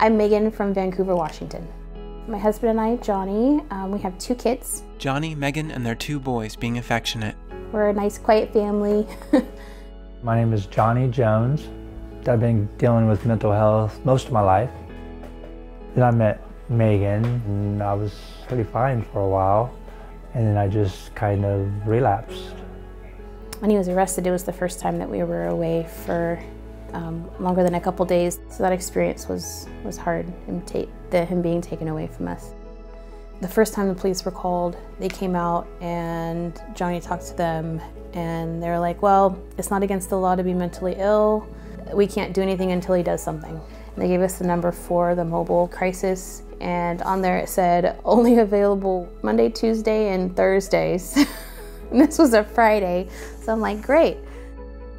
I'm Megan from Vancouver, Washington. My husband and I, Johnny, we have 2 kids. Johnny, Megan, and their 2 boys being affectionate. We're a nice, quiet family. My name is Johnny Jones. I've been dealing with mental health most of my life. Then I met Megan, and I was pretty fine for a while, and then I just kind of relapsed. When he was arrested, it was the first time that we were away for longer than a couple days, so that experience was hard, him being taken away from us. The first time the police were called, they came out and Johnny talked to them, and they were like, well, it's not against the law to be mentally ill. We can't do anything until he does something. And they gave us the number for the mobile crisis, and on there it said, only available Monday, Tuesday, and Thursdays. And this was a Friday, so I'm like, great.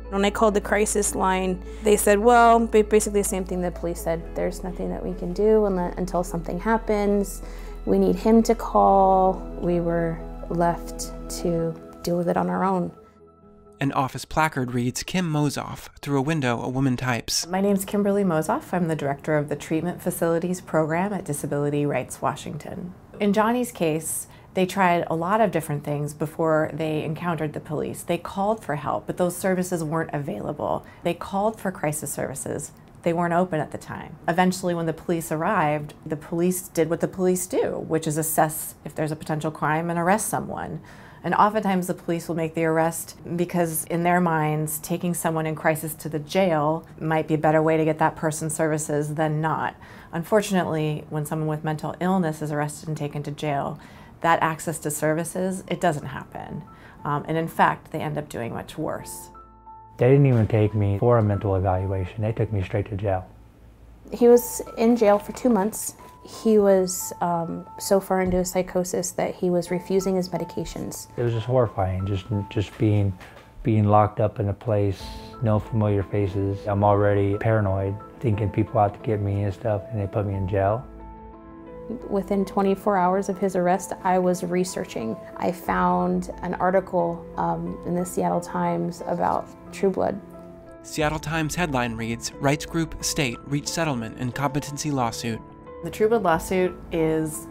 When I called the crisis line, they said, well, basically the same thing the police said. There's nothing that we can do until something happens. We need him to call. We were left to deal with it on our own. An office placard reads, Kim Mozoff. Through a window, a woman types. My name's Kimberly Mozoff. I'm the director of the Treatment Facilities Program at Disability Rights Washington. In Johnny's case, they tried a lot of different things before they encountered the police. They called for help, but those services weren't available. They called for crisis services. They weren't open at the time. Eventually, when the police arrived, the police did what the police do, which is assess if there's a potential crime and arrest someone. And oftentimes the police will make the arrest because in their minds, taking someone in crisis to the jail might be a better way to get that person services than not. Unfortunately, when someone with mental illness is arrested and taken to jail, that access to services, it doesn't happen. And in fact, they end up doing much worse. They didn't even take me for a mental evaluation. They took me straight to jail. He was in jail for 2 months. He was so far into a psychosis that he was refusing his medications. It was just horrifying, just being locked up in a place, no familiar faces. I'm already paranoid, thinking people out to get me and stuff, and they put me in jail. Within 24 hours of his arrest, I was researching. I found an article in the Seattle Times about True Blood. Seattle Times headline reads, Rights Group State Reach Settlement in Competency Lawsuit. The True Blood lawsuit is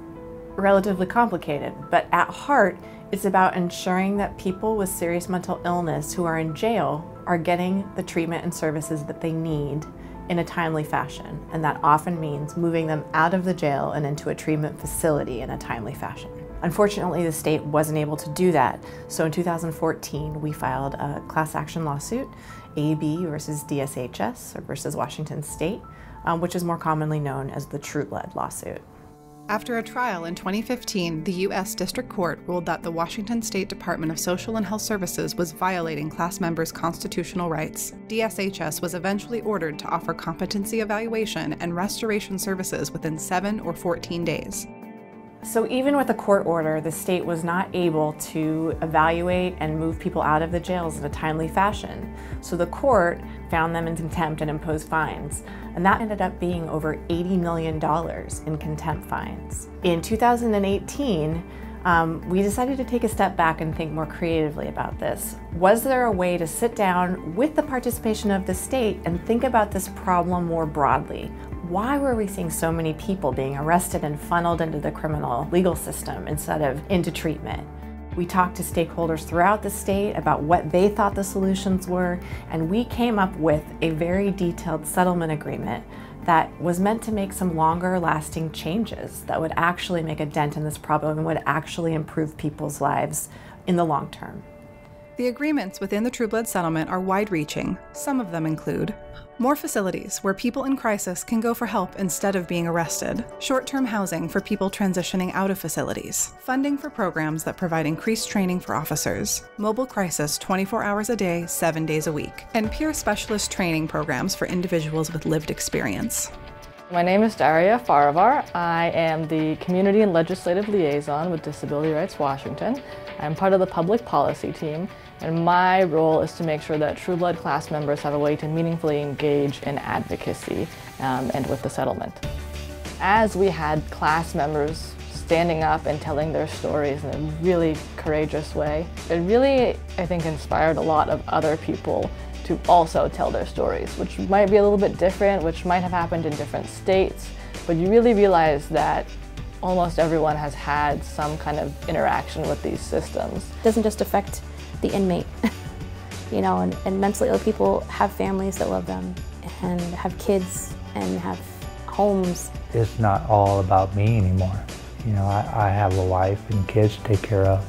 relatively complicated, but at heart, it's about ensuring that people with serious mental illness who are in jail are getting the treatment and services that they need in a timely fashion, and that often means moving them out of the jail and into a treatment facility in a timely fashion. Unfortunately, the state wasn't able to do that, so in 2014 we filed a class action lawsuit, AB versus DSHS, or versus Washington State, which is more commonly known as the True Blood lawsuit. After a trial in 2015, the U.S. District Court ruled that the Washington State Department of Social and Health Services was violating class members' constitutional rights. DSHS was eventually ordered to offer competency evaluation and restoration services within 7 or 14 days. So even with a court order, the state was not able to evaluate and move people out of the jails in a timely fashion. So the court found them in contempt and imposed fines. And that ended up being over $80 million in contempt fines. In 2018, we decided to take a step back and think more creatively about this. Was there a way to sit down with the participation of the state and think about this problem more broadly? Why were we seeing so many people being arrested and funneled into the criminal legal system instead of into treatment? We talked to stakeholders throughout the state about what they thought the solutions were, and we came up with a very detailed settlement agreement that was meant to make some longer lasting changes that would actually make a dent in this problem and would actually improve people's lives in the long term. The agreements within the True Blood settlement are wide-reaching. Some of them include more facilities where people in crisis can go for help instead of being arrested, short-term housing for people transitioning out of facilities, funding for programs that provide increased training for officers, mobile crisis 24 hours a day, 7 days a week, and peer specialist training programs for individuals with lived experience. My name is Daria Farivar. I am the Community and Legislative Liaison with Disability Rights Washington. I'm part of the public policy team, and my role is to make sure that True Blood class members have a way to meaningfully engage in advocacy and with the settlement. As we had class members standing up and telling their stories in a really courageous way, it really, I think, inspired a lot of other people to also tell their stories, which might be a little bit different, which might have happened in different states, but you really realize that almost everyone has had some kind of interaction with these systems. It doesn't just affect the inmate, you know, and mentally ill people have families that love them and have kids and have homes. It's not all about me anymore. You know, I have a wife and kids to take care of.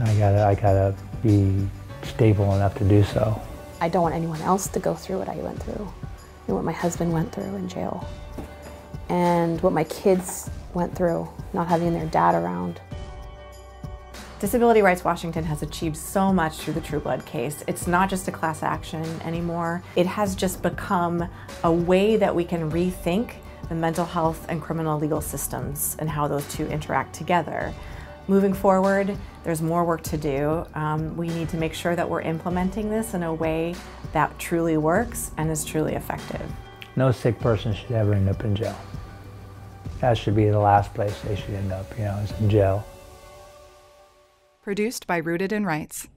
I gotta be stable enough to do so. I don't want anyone else to go through what I went through and what my husband went through in jail and what my kids went through, not having their dad around. Disability Rights Washington has achieved so much through the True Blood case. It's not just a class action anymore. It has just become a way that we can rethink the mental health and criminal legal systems and how those two interact together. Moving forward, there's more work to do. We need to make sure that we're implementing this in a way that truly works and is truly effective. No sick person should ever end up in jail. That should be the last place they should end up, you know, is in jail. Produced by Rooted in Rights.